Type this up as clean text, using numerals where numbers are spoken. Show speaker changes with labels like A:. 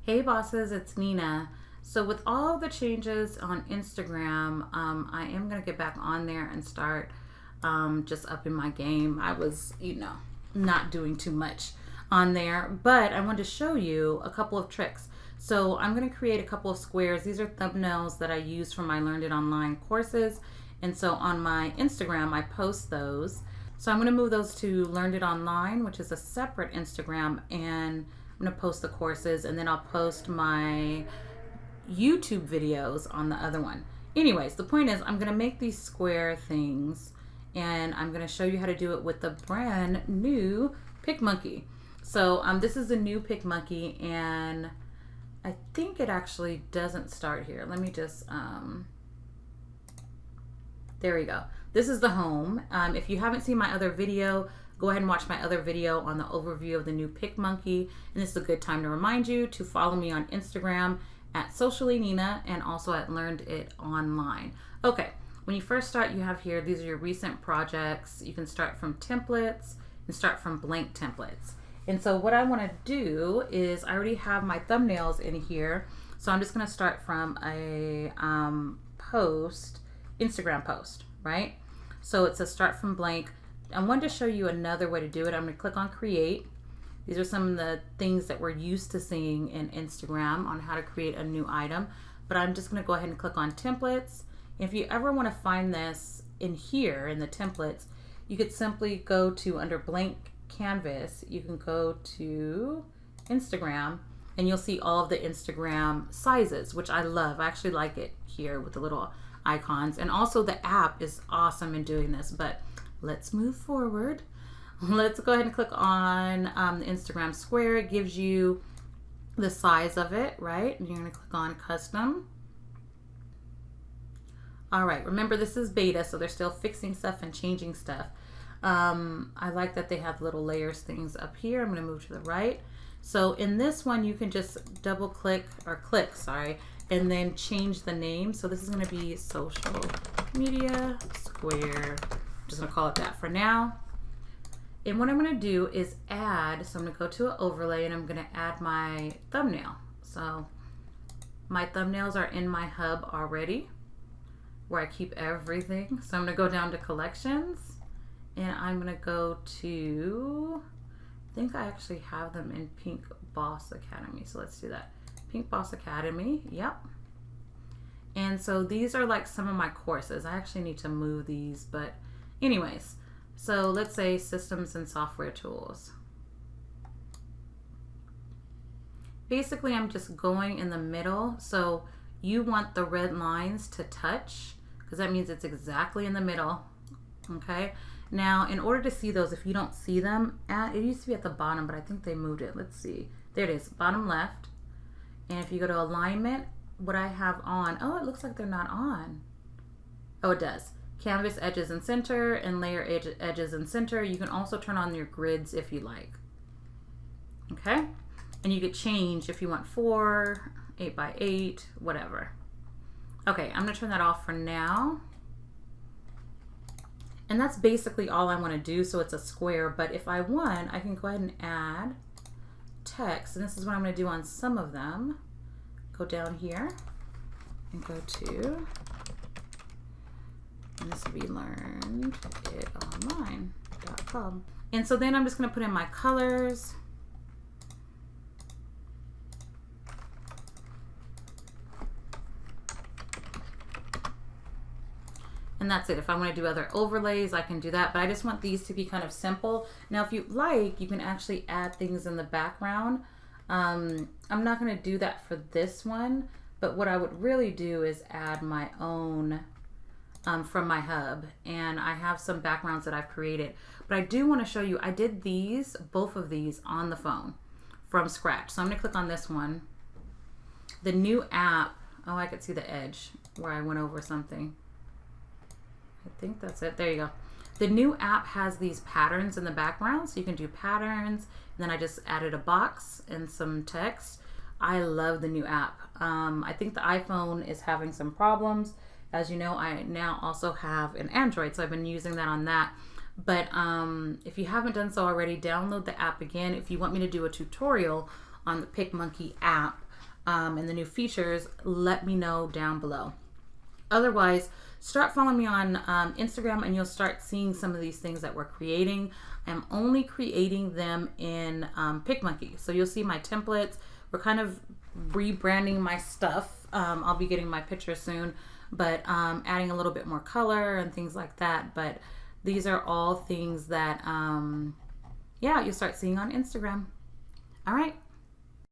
A: Hey bosses, it's Nina. So with all the changes on Instagram, I am going to get back on there and start just upping my game. I was, not doing too much on there, but I wanted to show you a couple of tricks. So I'm going to create a couple of squares. These are thumbnails that I use for my Learned It Online courses. And so on my Instagram, I post those. So I'm going to move those to Learned It Online, which is a separate Instagram, and I'm going to post the courses, and then I'll post my YouTube videos on the other one. Anyways, the point is I'm going to make these square things, and I'm going to show you how to do it with the brand new Picmonkey. So this is the new Picmonkey, and I think it actually doesn't start here. Let me just, there we go. This is the home. If you haven't seen my other video, go ahead and watch my other video on the overview of the new Picmonkey. And this is a good time to remind you to follow me on Instagram at Socially Nina and also at Learned It Online. Okay, when you first start, you have here, these are your recent projects. You can start from templates and start from blank templates. And so what I want to do is I already have my thumbnails in here. So I'm just going to start from a Instagram post, right? So it says start from blank. I wanted to show you another way to do it. I'm going to click on create. These are some of the things that we're used to seeing in Instagram on how to create a new item. But I'm just going to go ahead and click on templates. If you ever want to find this in here in the templates, you could simply go to under blank canvas. You can go to Instagram and you'll see all of the Instagram sizes, which I love. I actually like it here with the little icons. And also the app is awesome in doing this, but let's move forward. Let's go ahead and click on the Instagram square. It gives you the size of it, right? And you're going to click on custom. All right, remember this is beta, so they're still fixing stuff and changing stuff. I like that they have little layers things up here. I'm going to move to the right. So in this one, you can just double click or click, sorry, and then change the name. So this is going to be Social Media Square. Just gonna call it that for now. And what I'm gonna do is add, so I'm gonna go to an overlay and I'm gonna add my thumbnail. So my thumbnails are in my hub already where I keep everything. So I'm gonna go down to collections and I'm gonna go to, I think I actually have them in Pink Boss Academy. So let's do that. Pink Boss Academy, yep. And so these are like some of my courses. I actually need to move these, but anyways, so let's say systems and software tools. Basically, I'm just going in the middle. So you want the red lines to touch because that means it's exactly in the middle. Okay. Now, in order to see those, if you don't see them, it used to be at the bottom, but I think they moved it. Let's see. There it is, bottom left. And if you go to alignment, what I have on, oh, it looks like they're not on. Oh, it does. Canvas edges and center and layer edges and center. You can also turn on your grids if you like. Okay. And you could change if you want 4, 8 by 8, whatever. Okay. I'm going to turn that off for now. And that's basically all I want to do. So it's a square, but if I want, I can go ahead and add text. And this is what I'm going to do on some of them. Go down here and go to, and this will be learneditonline.com. And so then I'm just going to put in my colors. And that's it. If I want to do other overlays, I can do that. But I just want these to be kind of simple. Now, if you like, you can actually add things in the background. I'm not going to do that for this one. But what I would really do is add my own from my hub, and I have some backgrounds that I've created, but I do want to show you, I did these, both of these on the phone from scratch. So I'm going to click on this one, the new app. Oh, I could see the edge where I went over something. I think that's it. There you go. The new app has these patterns in the background, so you can do patterns, and then I just added a box and some text. I love the new app. I think the iPhone is having some problems. As you know, I now also have an Android, so I've been using that on that. But if you haven't done so already, download the app again. If you want me to do a tutorial on the Picmonkey app, and the new features, let me know down below. Otherwise, start following me on Instagram and you'll start seeing some of these things that we're creating. I'm only creating them in Picmonkey. So you'll see my templates. We're kind of rebranding my stuff. I'll be getting my picture soon, but adding a little bit more color and things like that. But these are all things that, yeah, you'll start seeing on Instagram. All right.